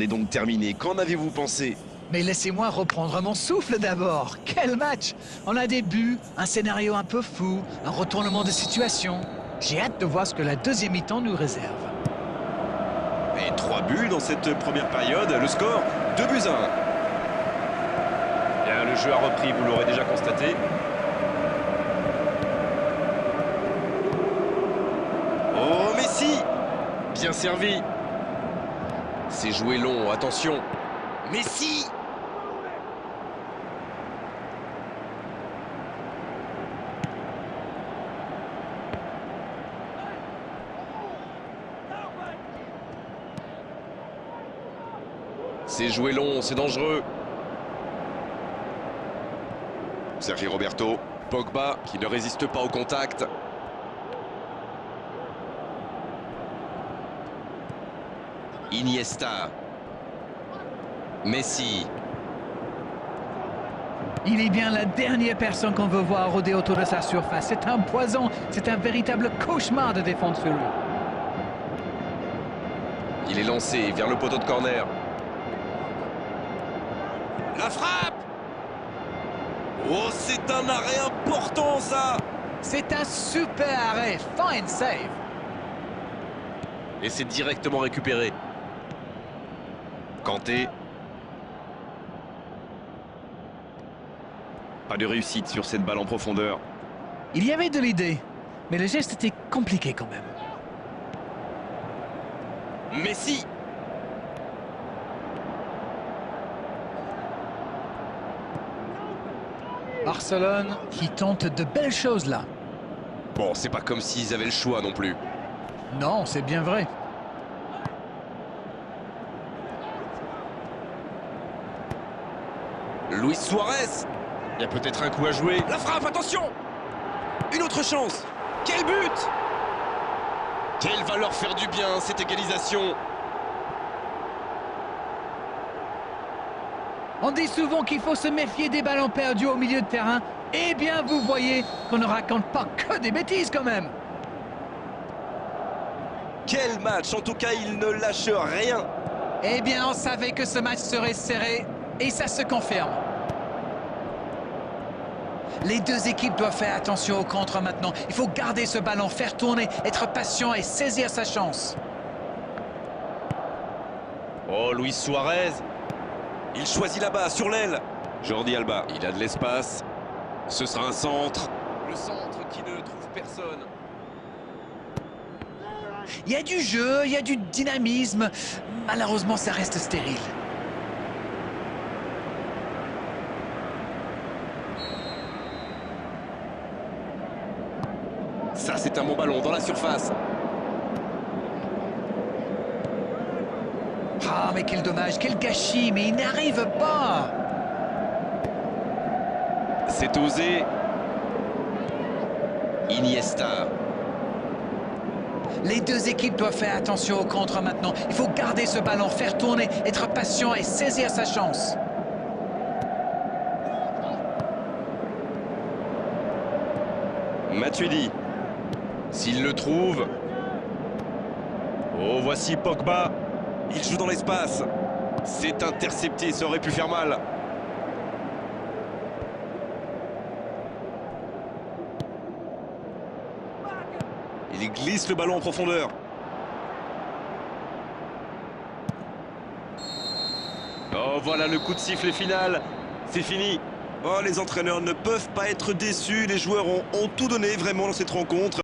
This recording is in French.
est donc terminé. Qu'en avez-vous pensé? Mais laissez-moi reprendre mon souffle d'abord. Quel match! On a des buts, un scénario un peu fou, un retournement de situation. J'ai hâte de voir ce que la deuxième mi-temps nous réserve. Et 3 buts dans cette première période. Le score, 2-1. Bien, le jeu a repris, vous l'aurez déjà constaté. Oh, Messi! Bien servi. C'est joué long, attention. Messi! C'est joué long, c'est dangereux. Sergi Roberto. Pogba qui ne résiste pas au contact. Iniesta. Messi. Il est bien la dernière personne qu'on veut voir rôder autour de sa surface. C'est un poison, c'est un véritable cauchemar de défendre sur lui. Il est lancé vers le poteau de corner. La frappe! Oh, c'est un arrêt important, ça! C'est un super arrêt, fine save. Et c'est directement récupéré. Kanté. Pas de réussite sur cette balle en profondeur. Il y avait de l'idée, mais le geste était compliqué quand même. Messi! Barcelone qui tente de belles choses là. Bon, c'est pas comme s'ils avaient le choix non plus. Non, c'est bien vrai. Luis Suarez! Il y a peut-être un coup à jouer. La frappe, attention! Une autre chance! Quel but! Quelle va leur faire du bien, cette égalisation! On dit souvent qu'il faut se méfier des ballons perdus au milieu de terrain. Eh bien, vous voyez qu'on ne raconte pas que des bêtises quand même. Quel match! En tout cas, il ne lâche rien. Eh bien, on savait que ce match serait serré et ça se confirme. Les deux équipes doivent faire attention au contre maintenant. Il faut garder ce ballon, faire tourner, être patient et saisir sa chance. Oh, Luis Suarez! Il choisit là-bas, sur l'aile. Jordi Alba, il a de l'espace. Ce sera un centre. Le centre qui ne trouve personne. Il y a du jeu, il y a du dynamisme. Malheureusement, ça reste stérile. Ça, c'est un bon ballon dans la surface. Ah, mais quel dommage, quel gâchis, mais il n'arrive pas. C'est osé. Iniesta. Les deux équipes doivent faire attention au contre maintenant. Il faut garder ce ballon, faire tourner, être patient et saisir sa chance. Matuidi. S'il le trouve. Oh, voici Pogba. Il joue dans l'espace. C'est intercepté, ça aurait pu faire mal. Il glisse le ballon en profondeur. Oh, voilà le coup de sifflet final. C'est fini. Oh, les entraîneurs ne peuvent pas être déçus. Les joueurs ont tout donné vraiment dans cette rencontre.